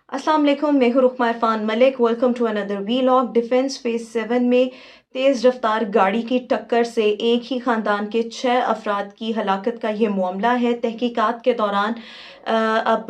अस्सलाम वालेकुम, मैं हूँ Rukma Irfan Malik. Welcome to another vlog. Defence phase 7 में तेज़ रफ्तार गाड़ी की टक्कर से एक ही ख़ानदान के 6 अफराद की हलाकत का ये मामला है। तहकीकात के दौरान अब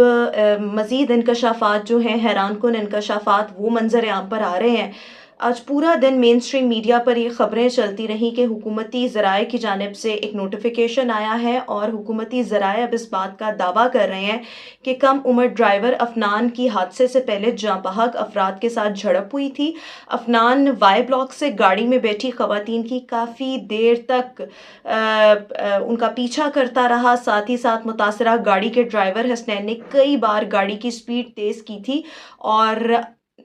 मज़ीद इंकशाफात जो हैं, हैरान कुन इंकशाफात वो मंजर आम पर आ रहे हैं। आज पूरा दिन मेन स्ट्रीम मीडिया पर ये ख़बरें चलती रहीं कि हुकूमती ज़राए की जानिब से एक नोटिफिकेशन आया है और हुकूमती ज़राए अब इस बात का दावा कर रहे हैं कि कम उम्र ड्राइवर अफनान की हादसे से पहले जाँ बहक अफराद के साथ झड़प हुई थी। अफनान वाई ब्लॉक से गाड़ी में बैठी ख़वातीन की काफ़ी देर तक उनका पीछा करता रहा। साथ ही साथ मुतासरा गाड़ी के ड्राइवर हसनैन ने कई बार गाड़ी की स्पीड तेज़ की थी और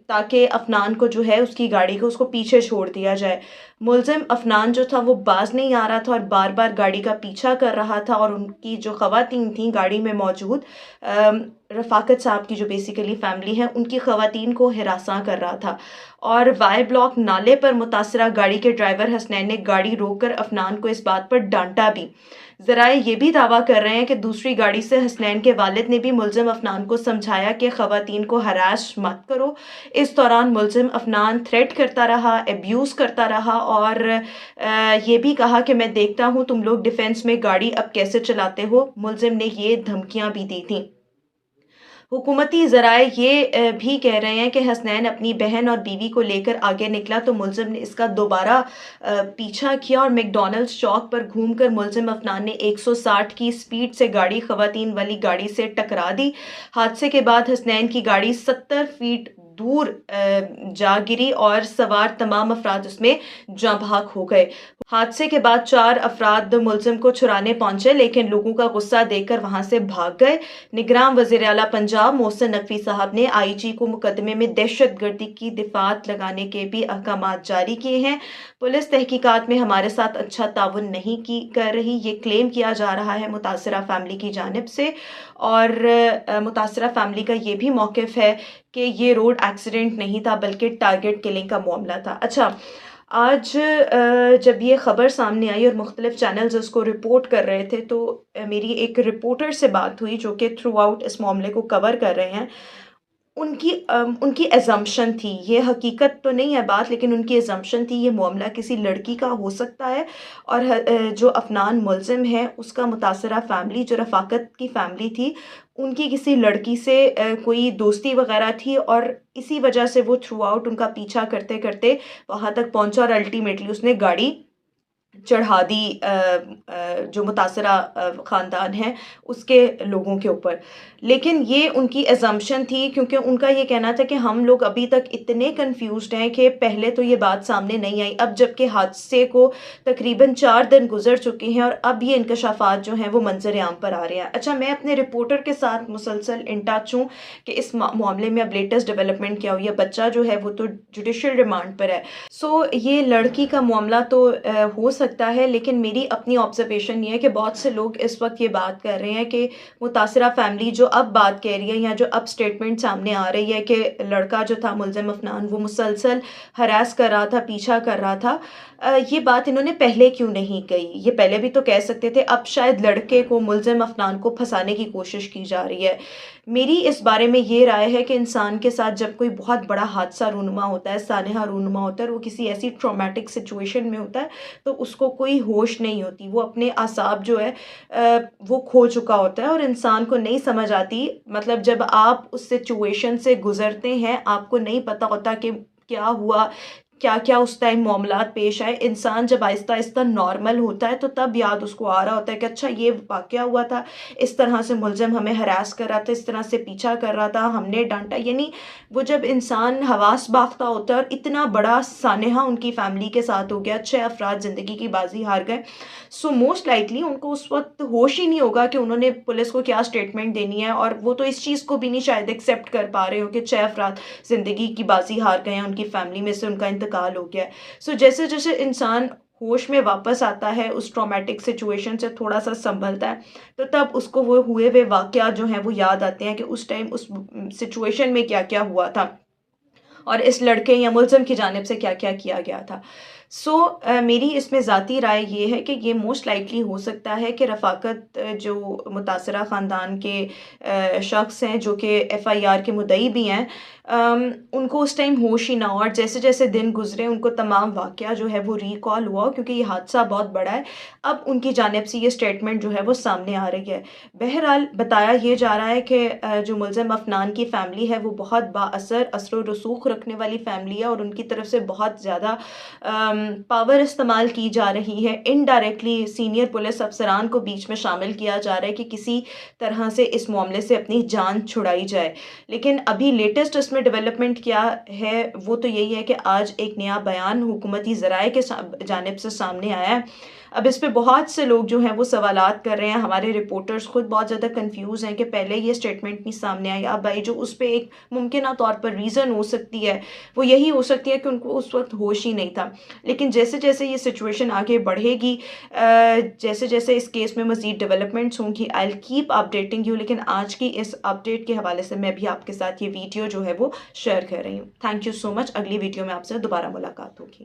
ताकि अफनान को जो है उसकी गाड़ी को उसको पीछे छोड़ दिया जाए। मुलजिम अफनान जो था वो बाज नहीं आ रहा था और बार बार गाड़ी का पीछा कर रहा था और उनकी जो ख़वातीन थी गाड़ी में मौजूद रफ़ाकत साहब की जो बेसिकली फ़ैमिली है उनकी ख़वातीन को हिरासा कर रहा था। और वाई ब्लॉक नाले पर मुतासरा गाड़ी के ड्राइवर हसनैन ने गाड़ी रोककर अफनान को इस बात पर डांटा भी। ज़राए ये भी दावा कर रहे हैं कि दूसरी गाड़ी से हसनैन के वालिद ने भी मुलजिम अफनान को समझाया कि ख़वातीन को हरास मत करो। इस दौरान मुलजिम अफनान थ्रेट करता रहा, एब्यूज़ करता रहा और ये भी कहा कि मैं देखता हूँ तुम लोग डिफेंस में गाड़ी अब कैसे चलाते हो। मुलजिम ने ये धमकियाँ भी दी थीं। हुकूमती ज़राए ये भी कह रहे हैं कि हसनैन अपनी बहन और बीवी को लेकर आगे निकला तो मुलजिम ने इसका दोबारा पीछा किया और मैकडॉनल्ड्स चौक पर घूमकर मुलजिम अफनान ने 160 की स्पीड से गाड़ी ख़वातीन वाली गाड़ी से टकरा दी। हादसे के बाद हसनैन की गाड़ी 70 फीट दूर जा गिरी और सवार तमाम अफराद उसमें जाँ बहक हो गए। हादसे के बाद 4 अफराद मुलजिम को छुड़ाने पहुंचे लेकिन लोगों का गुस्सा देखकर वहां से भाग गए। निगरान वज़ीर आला पंजाब मोहसिन नकवी साहब ने आईजी को मुकदमे में दहशतगर्दी की दिफात लगाने के भी अहकामात जारी किए हैं। पुलिस तहकीकात में हमारे साथ अच्छा ताउन नहीं कर रही, ये क्लेम किया जा रहा है मुतासरा फैमिली की जानिब से। और मुतासरा फैमिली का ये भी मौक़िफ़ है कि ये रोड एक्सीडेंट नहीं था बल्कि टारगेट किलिंग का मामला था। अच्छा, आज जब ये ख़बर सामने आई और मुख्तलिफ चैनल्स उसको रिपोर्ट कर रहे थे तो मेरी एक रिपोर्टर से बात हुई जो कि थ्रू आउट इस मामले को कवर कर रहे हैं। उनकी एज़म्पशन थी, ये हकीकत तो नहीं है बात, लेकिन उनकी एज़म्पशन थी ये मामला किसी लड़की का हो सकता है और जो अफनान मुलजिम है उसका मुतासरा फ़ैमिली जो रफ़ाकत की फ़ैमिली थी उनकी किसी लड़की से कोई दोस्ती वग़ैरह थी और इसी वजह से वो थ्रू आउट उनका पीछा करते करते वहाँ तक पहुँचा और अल्टीमेटली उसने गाड़ी चढ़ा दी जो मुतासरा ख़ानदान है उसके लोगों के ऊपर। लेकिन ये उनकी अज़म्पशन थी क्योंकि उनका ये कहना था कि हम लोग अभी तक इतने कन्फ्यूज़्ड हैं कि पहले तो ये बात सामने नहीं आई, अब जबकि हादसे को तकरीबन 4 दिन गुज़र चुके हैं और अब ये इंकशाफात जो हैं वो मंज़र आम पर आ रहे हैं। अच्छा, मैं अपने रिपोर्टर के साथ मुसलसल इन टच हूँ कि इस मामले में अब लेटेस्ट डेवलपमेंट क्या हुई है। बच्चा जो है वो तो जुडिशल रिमांड पर है। सो ये लड़की का मामला तो हो सकता है, लेकिन मेरी अपनी ऑब्जर्वेशन ये है कि बहुत से लोग इस वक्त ये बात कर रहे हैं कि मुतासरा फैमिली जो अब बात कह रही है या जो अब स्टेटमेंट सामने आ रही है कि लड़का जो था मुलजिम अफनान वो मुसलसल हरास कर रहा था, पीछा कर रहा था, ये बात इन्होंने पहले क्यों नहीं कही। ये पहले भी तो कह सकते थे, अब शायद लड़के को मुलजिम अफनान को फंसाने की कोशिश की जा रही है। मेरी इस बारे में ये राय है कि इंसान के साथ जब कोई बहुत बड़ा हादसा रूनुमा होता है, सानहा रूनुमा होता है, वो किसी ऐसी ट्रॉमेटिक सिचुएशन में होता है तो उसको कोई होश नहीं होती, वो अपने आसाब जो है वो खो चुका होता है और इंसान को नहीं समझ आती। मतलब जब आप उस सिचुएशन से गुजरते हैं आपको नहीं पता होता कि क्या हुआ, क्या क्या उस टाइम मामलात पेश आए। इंसान जब आहिस्ता आहिस्ता नॉर्मल होता है तो तब याद उसको आ रहा होता है कि अच्छा ये वाक़या हुआ था, इस तरह से मुलजिम हमें हरास कर रहा था, इस तरह से पीछा कर रहा था, हमने डांटा। यानी वो जब इंसान हवास बाख्ता होता है और इतना बड़ा सानहा उनकी फैमिली के साथ हो गया, 6 अफराद ज़िंदगी की बाजी हार गए, सो मोस्ट लाइकली उनको उस वक्त होश ही नहीं होगा कि उन्होंने पुलिस को क्या स्टेटमेंट देनी है और वो तो इस चीज़ को भी नहीं शायद एक्सेप्ट कर पा रहे हो कि 6 अफराद ज़िंदगी की बाजी हार गए हैं, उनकी फैमिली में से उनका इंतकाल हो गया है। सो जैसे जैसे इंसान होश में वापस आता है, उस ट्रॉमेटिक सिचुएशन से थोड़ा सा संभलता है, तो तब उसको वो हुए हुए वाक़या जो हैं वो याद आते हैं कि उस टाइम उस सिचुएशन में क्या क्या हुआ था और इस लड़के या मुलज़िम की जानिब से क्या क्या किया गया था। میری اس میں ذاتی رائے یہ ہے کہ یہ موسٹ لائکلی ہو سکتا ہے کہ رفاقت جو متاثرہ خاندان کے شخص ہیں جو کہ ایف آئی آر کے مدعی بھی ہیں، ان کو اس ٹائم ہوش ہی نہ ہو، اور جیسے جیسے دن گزرے ان کو تمام واقعہ جو ہے وہ ریکال ہوا، کیونکہ یہ حادثہ بہت بڑا ہے۔ اب ان کی جانب سے یہ سٹیٹمنٹ جو ہے وہ سامنے آ رہی ہے۔ بہرحال بتایا یہ جا رہا ہے کہ جو ملزم افنان کی فیملی ہے وہ بہت با اثر و رسوخ رکھنے والی فیملی ہے، اور ان کی طرف سے بہت زیادہ پاور استعمال کی جا رہی ہے، انڈائریکٹلی سینئر پولیس افسران کو بیچ میں شامل کیا جا رہا ہے کہ کسی طرح سے اس معاملے سے اپنی جان چھڑائی جائے۔ لیکن ابھی لیٹسٹ اس میں ڈیولپمنٹ کیا ہے وہ تو یہی ہے کہ آج ایک نیا بیان حکومتی ذرائع کے جانب سے سامنے آیا ہے۔ اب اس پہ بہت سے لوگ جو ہیں وہ سوالات کر رہے ہیں، ہمارے رپورٹرز خود بہت زیادہ کنفیوز ہیں کہ پہلے یہ سٹیٹمنٹ نہیں سامنے آئی، اب بھائی جو اس پہ ایک ممکنہ طور پر ریزن ہو سکتی ہے وہ یہی ہو سکتی ہے کہ ان کو اس وقت ہوش ہی نہیں تھا۔ لیکن جیسے جیسے یہ سچویشن آگے بڑھے گی، جیسے جیسے اس کیس میں مزید ڈیولپمنٹس ہوں گی، آئی ول کیپ اپڈیٹنگ یو، لیکن آج کی اس اپڈیٹ کے حوالے سے میں بھی آپ کے ساتھ یہ ویڈیو جو ہے وہ شیئر کر رہی ہوں۔ تھینک یو سو مچ، اگلی ویڈیو میں آپ سے دوبارہ ملاقات ہوگی۔